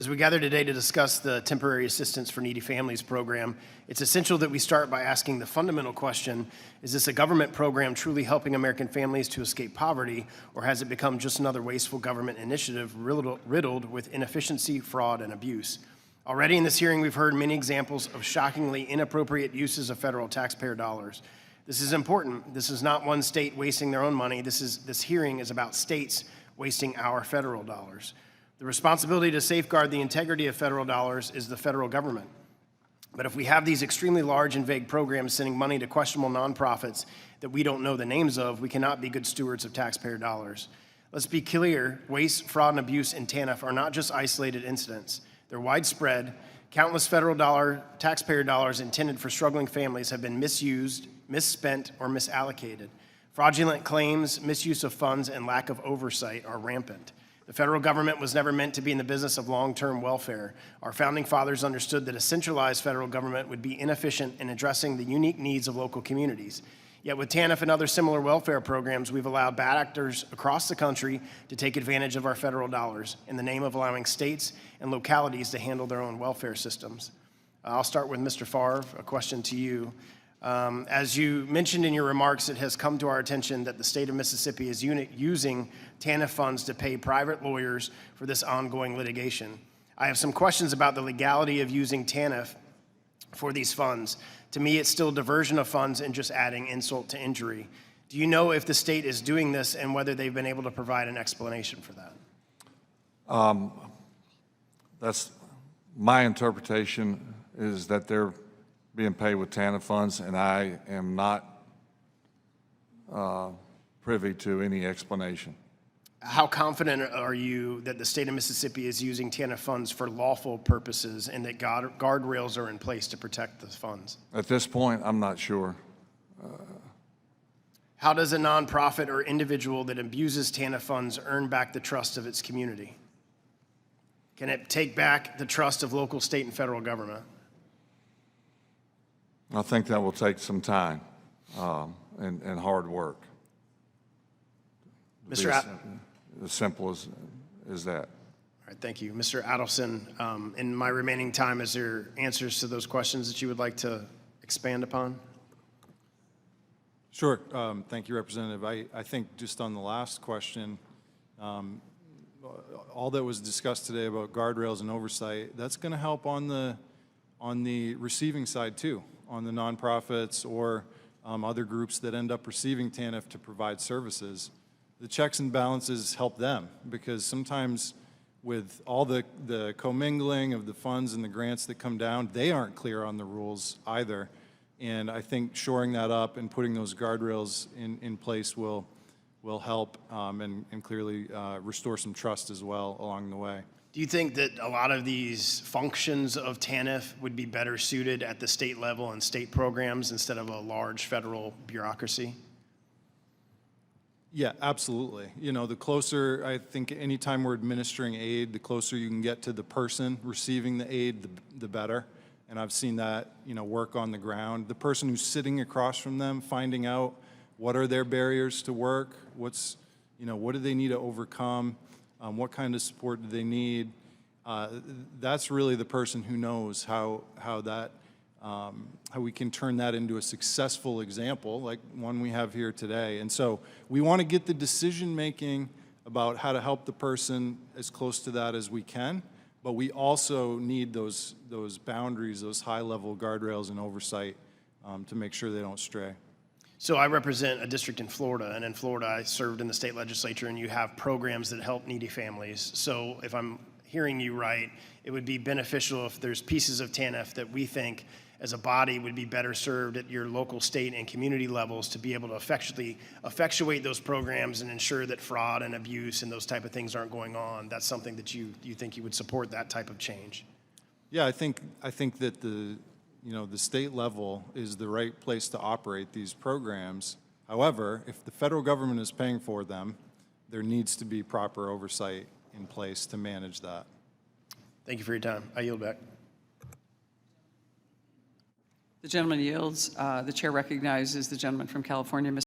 As we gather today to discuss the Temporary Assistance for Needy Families program, it's essential that we start by asking the fundamental question: is this a government program truly helping American families to escape poverty, or has it become just another wasteful government initiative riddled with inefficiency, fraud, and abuse? Already in this hearing, we've heard many examples of shockingly inappropriate uses of federal taxpayer dollars. This is important. This is not one state wasting their own money. This hearing is about states wasting our federal dollars. The responsibility to safeguard the integrity of federal dollars is the federal government. But if we have these extremely large and vague programs sending money to questionable nonprofits that we don't know the names of, we cannot be good stewards of taxpayer dollars. Let's be clear: waste, fraud, and abuse in TANF are not just isolated incidents. They're widespread. Countless federal taxpayer dollars intended for struggling families have been misused, misspent, or misallocated. Fraudulent claims, misuse of funds, and lack of oversight are rampant. The federal government was never meant to be in the business of long-term welfare. Our founding fathers understood that a centralized federal government would be inefficient in addressing the unique needs of local communities. Yet with TANF and other similar welfare programs, we've allowed bad actors across the country to take advantage of our federal dollars in the name of allowing states and localities to handle their own welfare systems. I'll start with Mr. Favre, a question to you. As you mentioned in your remarks, it has come to our attention that the state of Mississippi is using TANF funds to pay private lawyers for this ongoing litigation. I have some questions about the legality of using TANF for these funds. To me, it's still diversion of funds and just adding insult to injury. Do you know if the state is doing this and whether they've been able to provide an explanation for that? That's my interpretation, is that they're being paid with TANF funds, and I am not privy to any explanation. How confident are you that the state of Mississippi is using TANF funds for lawful purposes and that guardrails are in place to protect the funds? At this point, I'm not sure. How does a nonprofit or individual that abuses TANF funds earn back the trust of its community? Can it take back the trust of local, state, and federal government? I think that will take some time and hard work. Mr. As simple as that. All right, thank you. Mr. Adelson, in my remaining time, is there answers to those questions that you would like to expand upon? Sure. Thank you, Representative. I think just on the last question, all that was discussed today about guardrails and oversight, that's going to help on the receiving side too, on the nonprofits or other groups that end up receiving TANF to provide services. The checks and balances help them, because sometimes with all the commingling of the funds and the grants that come down, they aren't clear on the rules either. And I think shoring that up and putting those guardrails in place will help and clearly restore some trust as well along the way. Do you think that a lot of these functions of TANF would be better suited at the state level and state programs instead of a large federal bureaucracy? Yeah, absolutely. You know, the closer, I think anytime we're administering aid, the closer you can get to the person receiving the aid, the better. And I've seen that, you know, work on the ground. The person who's sitting across from them, finding out what are their barriers to work, what do they need to overcome, what kind of support do they need. That's really the person who knows how we can turn that into a successful example, like one we have here today. And so we want to get the decision making about how to help the person as close to that as we can, but we also need those boundaries, those high-level guardrails and oversight to make sure they don't stray. So I represent a district in Florida, and in Florida I served in the state legislature, and you have programs that help needy families. So if I'm hearing you right, it would be beneficial if there's pieces of TANF that we think as a body would be better served at your local, state, and community levels to be able to effectuate those programs and ensure that fraud and abuse and those type of things aren't going on. That's something that you think you would support, that type of change? Yeah, I think that the state level is the right place to operate these programs. However, if the federal government is paying for them, there needs to be proper oversight in place to manage that. Thank you for your time. I yield back. The gentleman yields. The chair recognizes the gentleman from California, Mr.